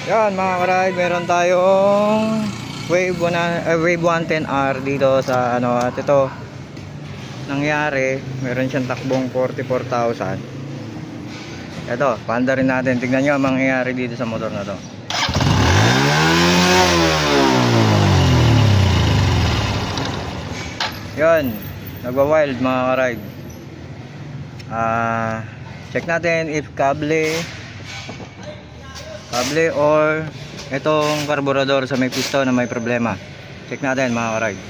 Yan mga karide, meron tayong Wave 110R dito sa ano, at ito nangyari, meron siyang takbong 44,000. Ito, panda rin natin. Tignan nyo ang mangyayari dito sa motor na to. Yun, nagwa-wild mga karide. Check natin if kable or itong karburador sa may piston na may problema. Check natin mga karide.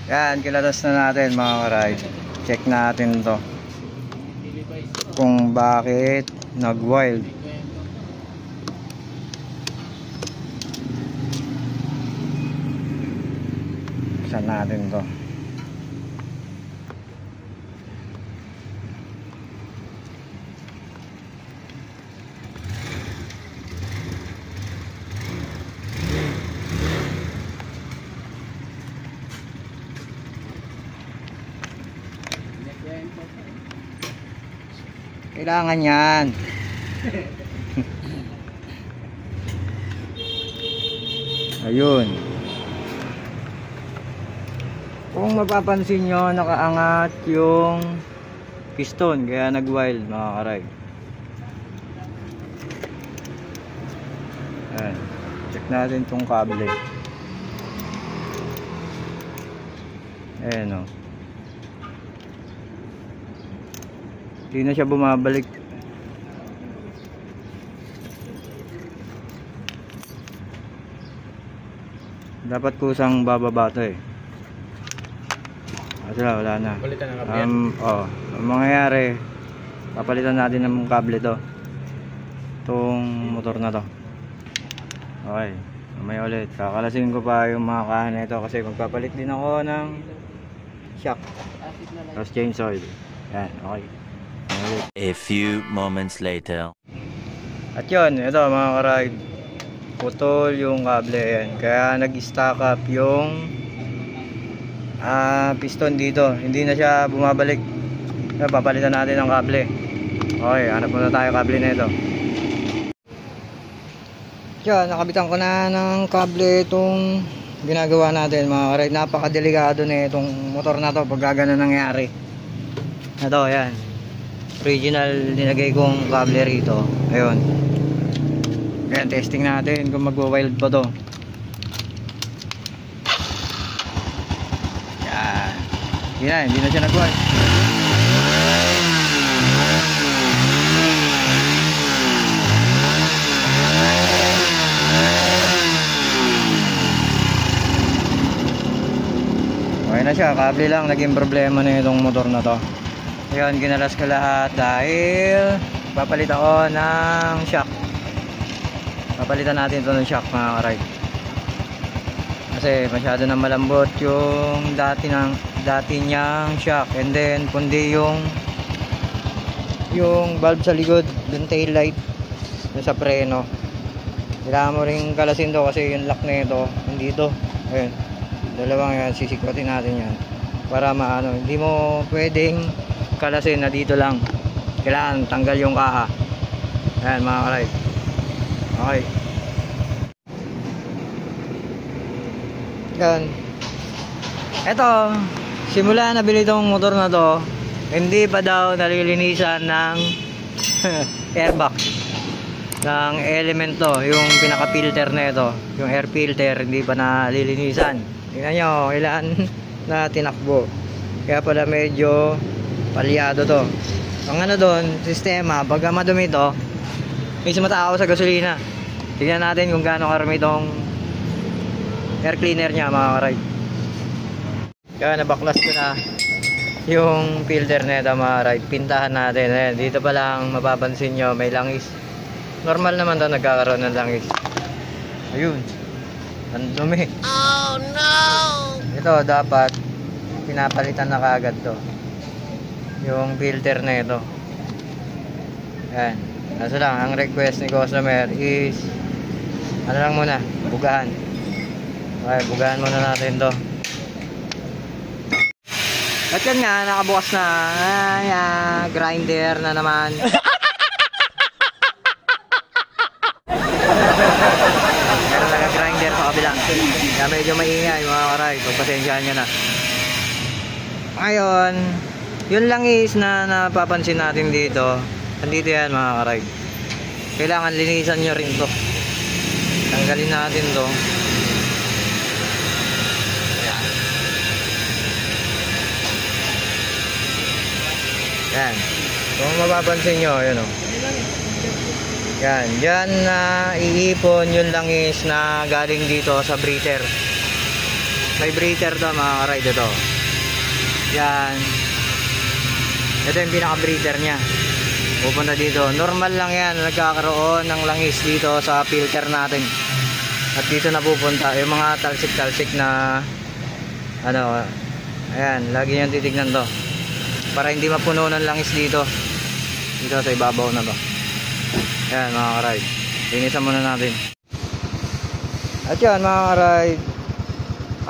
Yan, kilatas na natin mga karide. Check natin to kung bakit nag-wild. Saan natin to? Kailangan yan. Ayun. Kung mapapansin nyo, nakaangat yung piston, kaya nag-wild mga karide. Ayan. Check natin tong kable. Ayan o. Hindi na siya bumabalik. Dapat kusang bababa to eh. Wala na. Palitan ng kable. Ang mangyayari, papalitan natin ng kable to. Itong motor na to. Okay. Mamaya ulit. Kakalasin ko pa yung mga kahan nito kasi magpapalit din ako ng shock. Tapos change oil. Yan. Okay. A few moments later. At yun, ito mga karide, putol yung kable yan. Kaya nag-stack up yung piston dito. Hindi na siya bumabalik. Papalitan natin ng kable. Okay, hanap muna tayo kable na ito. Yan, nakabitan ko na ng kable itong ginagawa natin mga karide. Napakadelikado na itong motor na to pag gano'n nangyari. Ito, yan. Original nilagay kong kable rito. Ayun. Ayan, testing natin kung magwa-wild pa to. Yan. Hindi na siya nag-wild. Okay na siya. Kable lang naging problema na itong motor na to. Ayun, ginalas ko lahat dahil papalit ako ng shock. Papalitan natin ito ng shock mga karide. Kasi masyado na malambot yung dati niyang shock. And then kundi yung valve sa likod, yung tail light, yung sa preno. Kailangan mo rin kalasin to kasi yung lock na ito nandito. Ayun, dalawang yan, sisikwatin natin yan para maano, hindi mo pwedeng kalasin na dito lang. Kailangan tanggal yung kaha. Ayan mga karide. Okay. Yan. Ito, simula nabili itong motor na to, hindi pa daw nalilinisan ng airbox ng element to, yung pinaka filter na ito, yung air filter, hindi pa nalilinisan. Tingnan nyo ilan na tinakbo, kaya pala medyo palyado to. Ang ano doon, sistema, pagka madumi to, mismo matao sa gasolina. Tingnan natin kung gaano karami itong air cleaner niya mga karide. Kaya nabaklas ko na yung filter nito mga karide. Pintahan natin. Ayan, dito pa lang mapapansin nyo may langis. Normal naman to nagkakaroon ng langis. Ayun. Ang dumi. Oh no! Ito dapat pinapalitan na kaagad to. Yung filter na ito. Yan. Kaso lang, ang request ni customer is ano lang muna, bugahan. Okay, bugahan muna natin to. At yan nga, nakabukas na. Grinder na naman. Meron na grinder sa kabila. Kaya medyo maingay mga karay. Pagpasensyahan nyo na. Ngayon, yun lang is na napapansin natin dito. Nandito yan mga karay. Kailangan linisan nyo rin to. Tanggalin natin to. Yan. Kung mapapansin nyo, yun o. Yan. Diyan na iipon yung langis na galing dito sa breather. May breather to mga karide ito. Yan. Ito yung pinaka-breather nya. Pupunta dito. Normal lang yan. Nagkakaroon ng langis dito sa filter natin. At dito na pupunta. Yung mga talsik-talsik na ano. Ayan. Lagi nyo titignan to. Para hindi mapuno ng langis dito sa ibabaw na to. Ayan mga karide, linisan muna natin. At yan mga karide,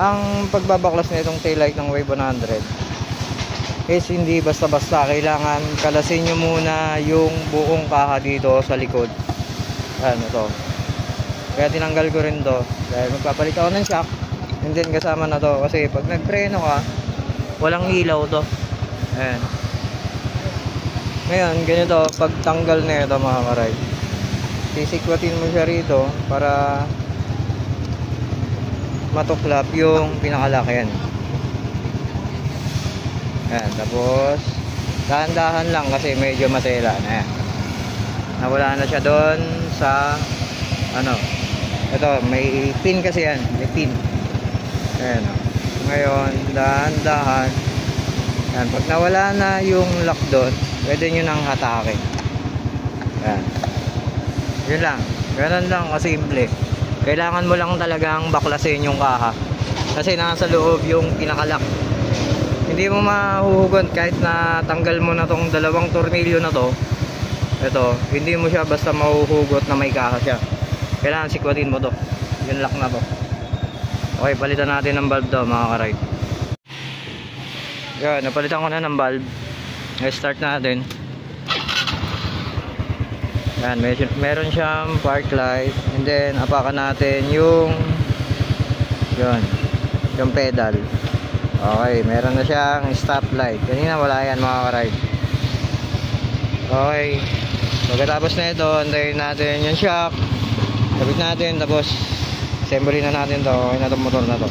ang pagbabaklas na itong taillight ng Wave 100 is hindi basta-basta. Kailangan kalasin nyo muna yung buong kaha dito sa likod. Ayan ito. Kaya tinanggal ko rin to dahil magpapalit ako ng shock. And then kasama na to kasi pag nagpreno ka, walang ilaw to. Ayan. Ngayon, ganito, pagtanggal na ito mga karide, sisikwatin mo siya rito para matuklap yung pinakalakyan. Ayan, tapos dahan-dahan lang kasi medyo matela na yan. Nawala na siya doon sa ano, ito, may pin kasi yan, may pin. Ayan. Ngayon, dahan-dahan. Yan, pag nawala na yung lock doon, pwede nyo nang hatakin. Yan. Yun lang. Ganun lang kasimple. Kailangan mo lang talagang baklasin yung kaha. Kasi nasa loob yung pinakalock. Hindi mo mahuhugot kahit na tanggal mo na tong dalawang tornilyo na to. Ito, hindi mo siya basta mahuhugot na may kaha siya. Kailangan sikwatin mo to. Yung lock na to. Okay, palitan natin ng bulb daw mga karide. Yan, napalitan ko na ng bulb. I-start natin. Yan, meron siyang park light. And then, apakan natin yung yung pedal. Okay, meron na siyang stop light. Kanina wala yan mga karide. Okay. Pagkatapos na ito, antayin natin yung shock. Sabit natin, tapos assembly na natin to. Okay na itong motor na to.